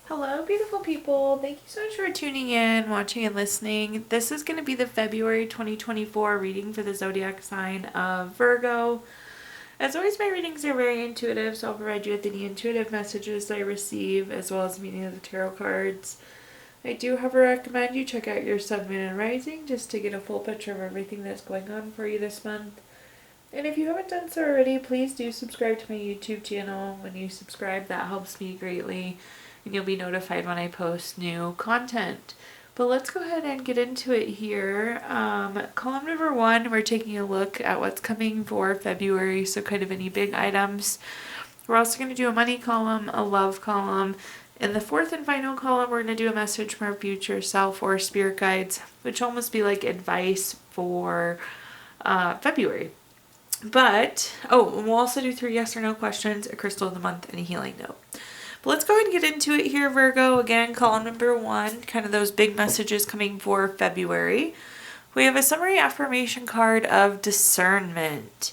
Hello, beautiful people. Thank you so much for tuning in, watching, and listening. This is going to be the February 2024 reading for the zodiac sign of Virgo. As always, my readings are very intuitive, so I'll provide you with any intuitive messages I receive, as well as the meaning of the tarot cards. I do, however, recommend you check out your sun, moon, and rising just to get a full picture of everything that's going on for you this month. And if you haven't done so already, please do subscribe to my YouTube channel. When you subscribe, that helps me greatly, and you'll be notified when I post new content. But let's go ahead and get into it here. Column number 1, we're taking a look at what's coming for February, so kind of any big items. We're also going to do a money column, a love column. In the 4th and final column, we're going to do a message from our future self or spirit guides, which almost be like advice for February. But, we'll also do 3 yes or no questions, a crystal of the month, and a healing note. But let's go ahead and get into it here, Virgo. Again, column number 1, kind of those big messages coming for February. We have a summary affirmation card of discernment.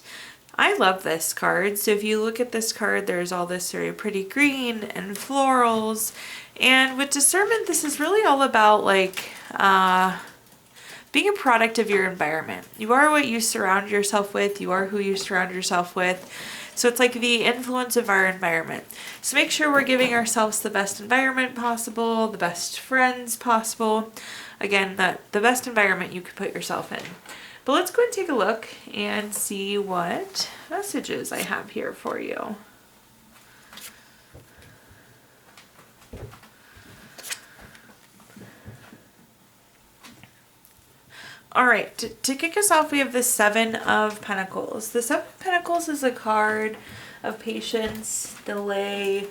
I love this card. So if you look at this card, there's all this very pretty green and florals. And with discernment, this is really all about being a product of your environment. You are what you surround yourself with. You are who you surround yourself with. So it's like the influence of our environment. So make sure we're giving ourselves the best environment possible, the best friends possible. Again, the best environment you could put yourself in. But let's go and take a look and see what messages I have here for you. All right, to kick us off, we have the 7 of Pentacles. The 7 of Pentacles is a card of patience, delay,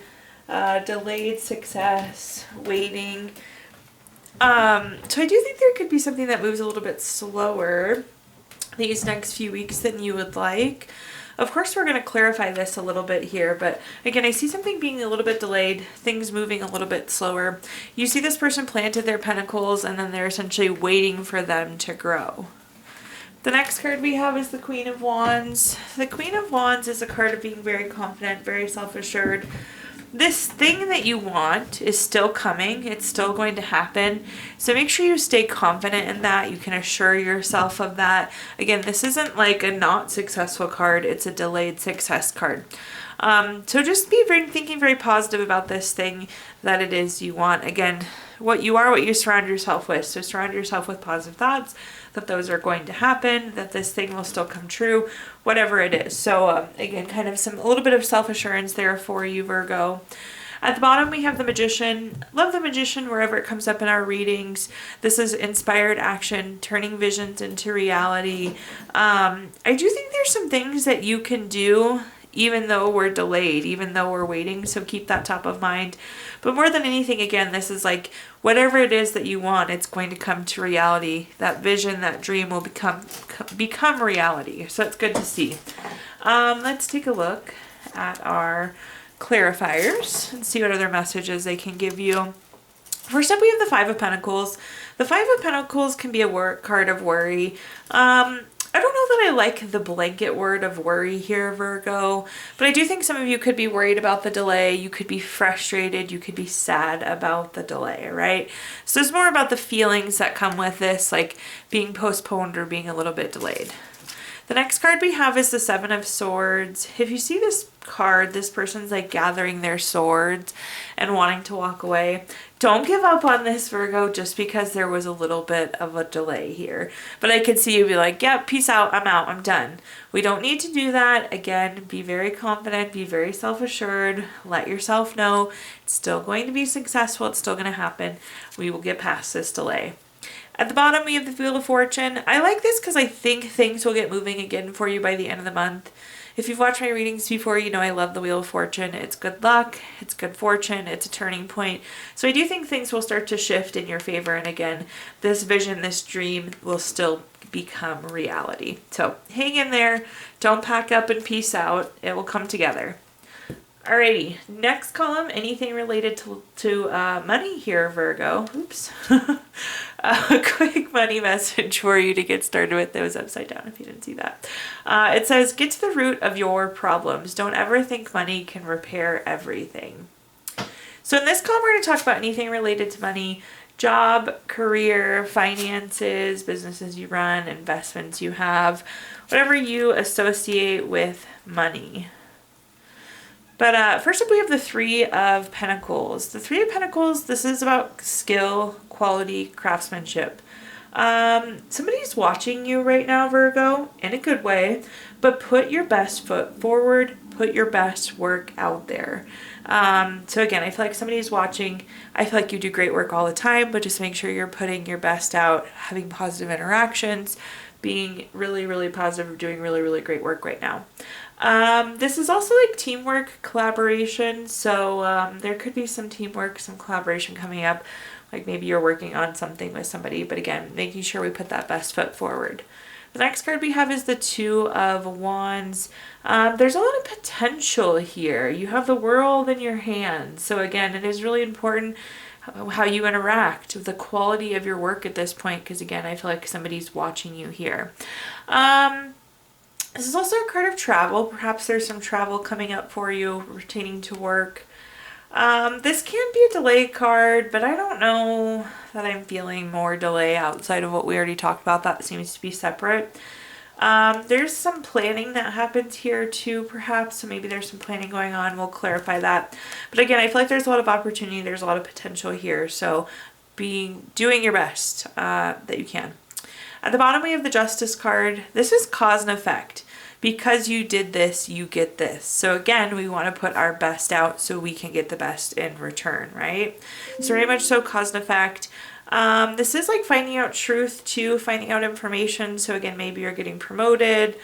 delayed success, waiting. So I do think there could be something that moves a little bit slower these next few weeks than you would like. Of course, we're going to clarify this a little bit here, but again, I see something being a little bit delayed, things moving a little bit slower. You see this person planted their pentacles, and then they're essentially waiting for them to grow. The next card we have is the Queen of Wands. The Queen of Wands is a card of being very confident, very self-assured. This thing that you want is still coming. It's still going to happen. So make sure you stay confident in that. You can assure yourself of that. Again, this isn't like a not successful card. It's a delayed success card. So just be thinking very positive about this thing that it is you want. Again, what you surround yourself with. So surround yourself with positive thoughts, that those are going to happen, that this thing will still come true, whatever it is. So again, kind of a little bit of self-assurance there for you, Virgo. At the bottom, we have the Magician. Love the Magician wherever it comes up in our readings. This is inspired action, turning visions into reality. I do think there's some things that you can do even though we're delayed, even though we're waiting. So keep that top of mind. But more than anything, again, this is like whatever it is that you want, it's going to come to reality. That vision, that dream will become reality. So it's good to see. Let's take a look at our clarifiers and see what other messages they can give you. First up, we have the 5 of Pentacles. The 5 of Pentacles can be a card of worry. I don't know that I like the blanket word of worry here, Virgo, but I do think some of you could be worried about the delay. You could be frustrated. You could be sad about the delay, right? So it's more about the feelings that come with this, like being postponed or being a little bit delayed. The next card we have is the 7 of Swords. If you see this card, this person's like gathering their swords and wanting to walk away. Don't give up on this, Virgo, just because there was a little bit of a delay here. But I could see you be like, yeah, peace out, I'm out, I'm done. We don't need to do that. Again, be very confident, be very self-assured, let yourself know it's still going to be successful, it's still going to happen. We will get past this delay. At the bottom, we have the Wheel of Fortune. I like this because I think things will get moving again for you by the end of the month. If you've watched my readings before, you know I love the Wheel of Fortune. It's good luck, it's good fortune, it's a turning point. So I do think things will start to shift in your favor. And again, this vision, this dream will still become reality. So hang in there. Don't pack up and peace out. It will come together. Alrighty, next column, anything related to money here, Virgo. Oops. A quick money message for you to get started with. That was upside down if you didn't see that. It says, get to the root of your problems. Don't ever think money can repair everything. So in this call, we're going to talk about anything related to money, job, career, finances, businesses you run, investments you have, whatever you associate with money. But first up, we have the Three of Pentacles. The Three of Pentacles, this is about skill, quality, craftsmanship. Somebody's watching you right now, Virgo, in a good way, but put your best foot forward, put your best work out there. So again, I feel like somebody's watching. I feel like you do great work all the time, but just make sure you're putting your best out, having positive interactions, being really, really positive, doing really, really great work right now. This is also like teamwork, collaboration. So there could be some teamwork, some collaboration coming up. Like maybe you're working on something with somebody, but again, making sure we put that best foot forward. The next card we have is the Two of Wands. There's a lot of potential here. You have the world in your hands. So again, it is really important how you interact with the quality of your work at this point, because again, I feel like somebody's watching you here. This is also a card of travel. Perhaps there's some travel coming up for you pertaining to work. This can be a delay card, but I don't know that I'm feeling more delay outside of what we already talked about. That seems to be separate. There's some planning that happens here too, perhaps. So maybe there's some planning going on. We'll clarify that. But again, I feel like there's a lot of opportunity. There's a lot of potential here. So doing your best that you can. At the bottom, we have the Justice card. This is cause and effect. Because you did this, you get this. So again, we want to put our best out so we can get the best in return, right? So very much so cause and effect. This is like finding out truth too, finding out information. So again, maybe you're getting promoted.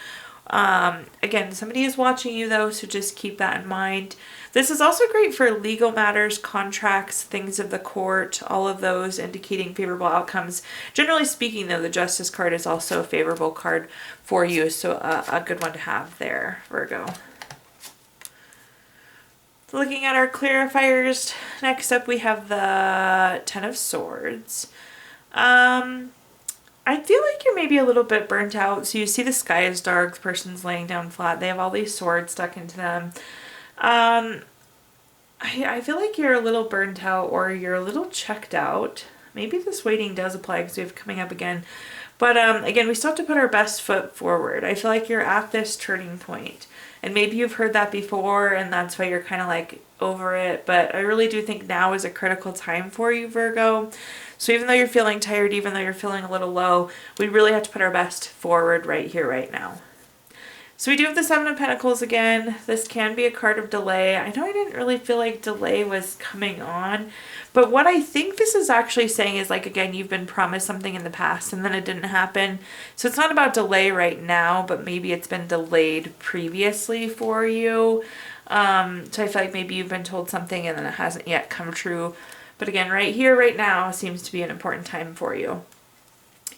Again, somebody is watching you though, so just keep that in mind. This is also great for legal matters, contracts, things of the court, all of those indicating favorable outcomes. Generally speaking though, the Justice card is also a favorable card for you, so a good one to have there, Virgo. Looking at our clarifiers, next up we have the Ten of Swords. I feel like you're maybe a little bit burnt out. So you see the sky is dark, the person's laying down flat, they have all these swords stuck into them. I feel like you're a little burnt out or you're a little checked out. Maybe this waiting does apply because we have coming up again. But again, we still have to put our best foot forward. I feel like you're at this turning point. And maybe you've heard that before and that's why you're kind of like over it. But I really do think now is a critical time for you, Virgo. So even though you're feeling tired, even though you're feeling a little low, we really have to put our best forward right here, right now. So we do have the Seven of Pentacles again. This can be a card of delay. I know I didn't really feel like delay was coming on, but what I think this is actually saying is like, again, you've been promised something in the past and then it didn't happen. So it's not about delay right now, but maybe it's been delayed previously for you. So I feel like maybe you've been told something and then it hasn't yet come true. But again, right here, right now seems to be an important time for you.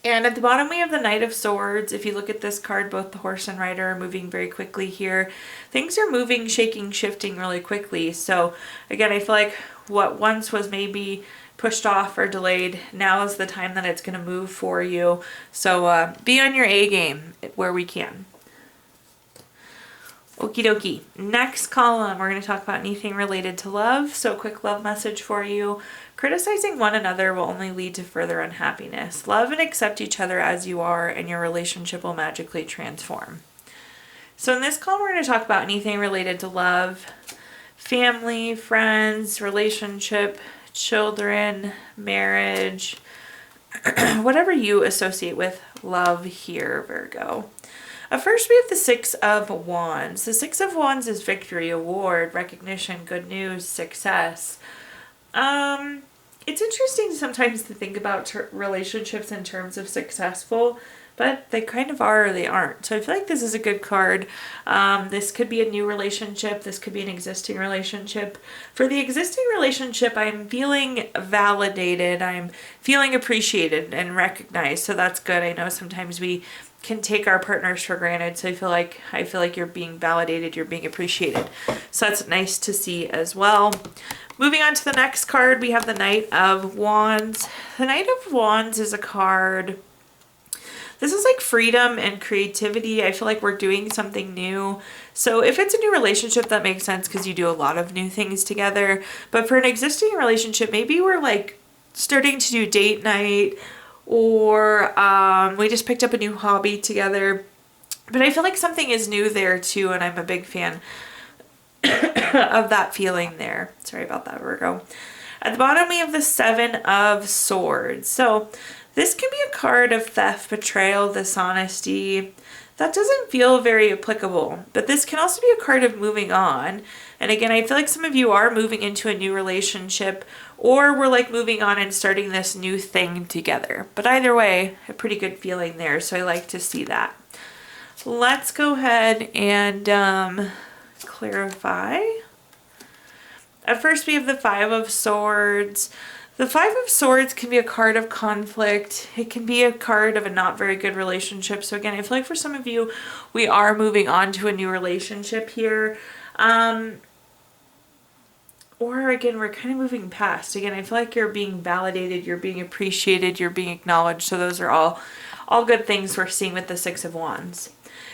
And at the bottom, we have the Knight of Swords. If you look at this card, both the horse and rider are moving very quickly here. Things are moving, shaking, shifting really quickly. So again, I feel like what once was maybe pushed off or delayed, now is the time that it's going to move for you. So be on your A game where we can. Okie dokie. Next column, we're going to talk about anything related to love. So a quick love message for you. Criticizing one another will only lead to further unhappiness. Love and accept each other as you are, and your relationship will magically transform. So in this column, we're going to talk about anything related to love, family, friends, relationship, children, marriage, whatever you associate with love here, Virgo. First, we have the Six of Wands. The Six of Wands is victory, award, recognition, good news, success. It's interesting sometimes to think about relationships in terms of successful, but they kind of are or they aren't. So I feel like this is a good card. This could be a new relationship. This could be an existing relationship. For the existing relationship, I'm feeling validated. I'm feeling appreciated and recognized. So that's good. I know sometimes we can take our partners for granted. So I feel like you're being validated, you're being appreciated. So that's nice to see as well. Moving on to the next card, we have the Knight of Wands. The Knight of Wands is a card. This is like freedom and creativity. I feel like we're doing something new, So if it's a new relationship, that makes sense because you do a lot of new things together. But for an existing relationship, maybe we're like starting to do date night, or we just picked up a new hobby together. But I feel like something is new there too, and I'm a big fan of that feeling there. Sorry about that, Virgo. At the bottom, we have the Seven of Swords. So this can be a card of theft, betrayal, dishonesty. That doesn't feel very applicable, but this can also be a card of moving on. And again, I feel like some of you are moving into a new relationship, or we're like moving on and starting this new thing together. But either way, a pretty good feeling there. So I like to see that. Let's go ahead and clarify. At first, we have the Five of Swords. The Five of Swords can be a card of conflict. It can be a card of a not very good relationship. So again, I feel like for some of you, we are moving on to a new relationship here. Or again, we're kind of moving past. Again, I feel like you're being validated, you're being appreciated, you're being acknowledged. So those are all good things we're seeing with the Six of Wands.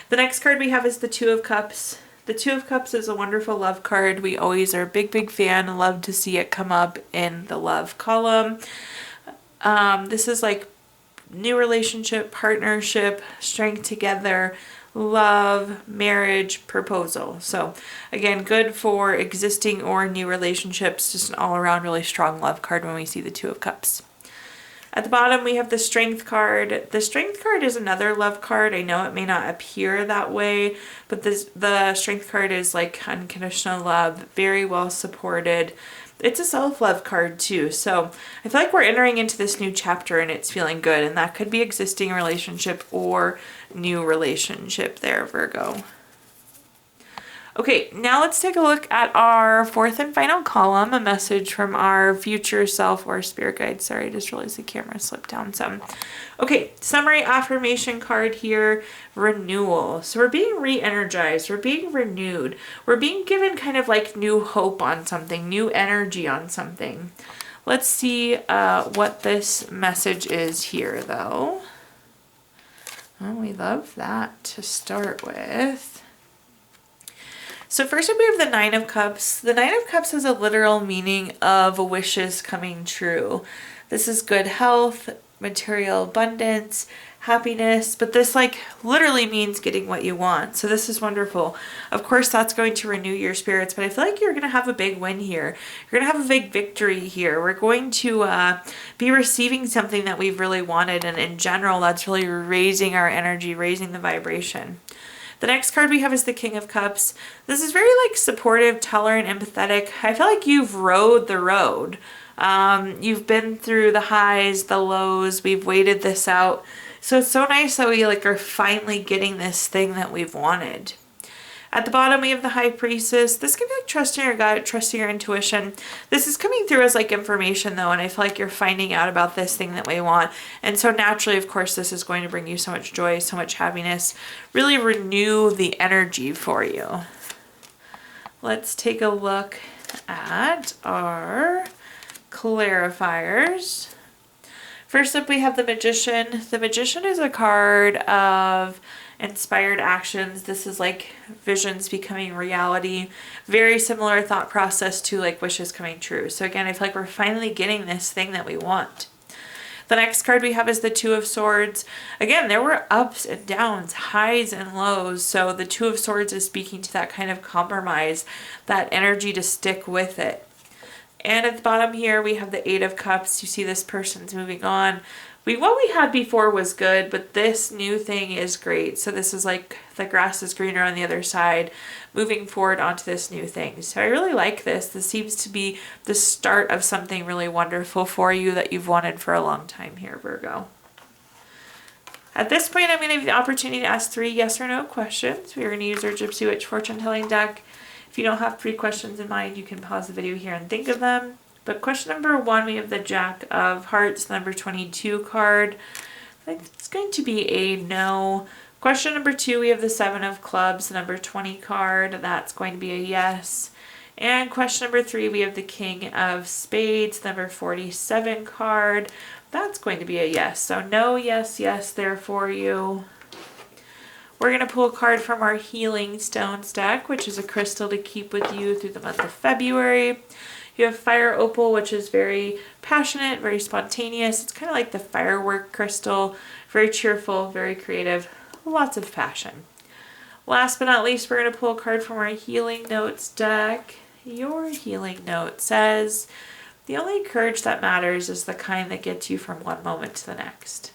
The next card we have is the Two of Cups. The Two of Cups is a wonderful love card. We always are a big fan. Love to see it come up in the love column. This is like new relationship, partnership, strength together, love, marriage, proposal. So again, good for existing or new relationships. Just an all around really strong love card when we see the Two of Cups. At the bottom, we have the Strength card. The Strength card is another love card. I know it may not appear that way, but the Strength card is like unconditional love, very well supported. It's a self-love card too. So I feel like we're entering into this new chapter and it's feeling good. And that could be existing relationship or new relationship there, Virgo. Okay, now let's take a look at our fourth and final column, a message from our future self or spirit guide. Sorry, I just realized the camera slipped down some. Okay, summary affirmation card here, renewal. So we're being re-energized, we're being renewed, we're being given kind of like new hope on something, new energy on something. Let's see what this message is here though. Oh, we love that to start with. So first up, we have the Nine of Cups. The Nine of Cups has a literal meaning of wishes coming true. This is good health, material abundance, happiness, but this like literally means getting what you want. So this is wonderful. Of course, that's going to renew your spirits, but I feel like you're going to have a big win here. You're going to have a big victory here. We're going to be receiving something that we've really wanted, and in general, that's really raising our energy, raising the vibration. The next card we have is the King of Cups. This is very like supportive, tolerant, empathetic. I feel like you've rode the road. You've been through the highs, the lows. We've waited this out. So it's so nice that we like are finally getting this thing that we've wanted. At the bottom, we have the High Priestess. This can be like trusting your gut, trusting your intuition. This is coming through as like information though, and I feel like you're finding out about this thing that we want. And so naturally, of course, this is going to bring you so much joy, so much happiness, really renew the energy for you. Let's take a look at our clarifiers. First up, we have the Magician. The Magician is a card of inspired actions. This is like visions becoming reality. Very similar thought process to like wishes coming true. So again, I feel like we're finally getting this thing that we want. The next card we have is the Two of Swords. Again, there were ups and downs, highs and lows. So the Two of Swords is speaking to that kind of compromise, that energy to stick with it. And at the bottom here, we have the Eight of Cups. You see this person's moving on. What we had before was good, but this new thing is great. So this is like the grass is greener on the other side, moving forward onto this new thing. So I really like this. This seems to be the start of something really wonderful for you that you've wanted for a long time here, Virgo. At this point, I'm going to give you the opportunity to ask 3 yes or no questions. We're going to use our Gypsy Witch fortune telling deck. If you don't have 3 questions in mind, you can pause the video here and think of them. But question number 1, we have the Jack of Hearts, number 22 card. I think it's going to be a no. Question number 2, we have the 7 of Clubs, number 20 card. That's going to be a yes. And question number 3, we have the King of Spades, number 47 card. That's going to be a yes. So no, yes, yes there for you. We're going to pull a card from our Healing Stones deck, which is a crystal to keep with you through the month of February. You have Fire Opal, which is very passionate, very spontaneous. It's kind of like the firework crystal, very cheerful, very creative, lots of passion. Last but not least, we're going to pull a card from our Healing Notes deck. Your Healing Note says, the only courage that matters is the kind that gets you from one moment to the next.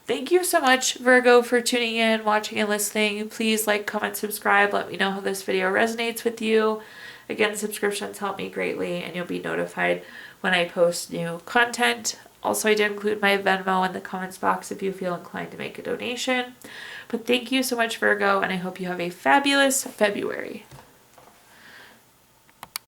Thank you so much, Virgo, for tuning in, watching, and listening. Please like, comment, subscribe. Let me know how this video resonates with you. Again, subscriptions help me greatly, and you'll be notified when I post new content. Also, I did include my Venmo in the comments box if you feel inclined to make a donation. But thank you so much, Virgo, and I hope you have a fabulous February.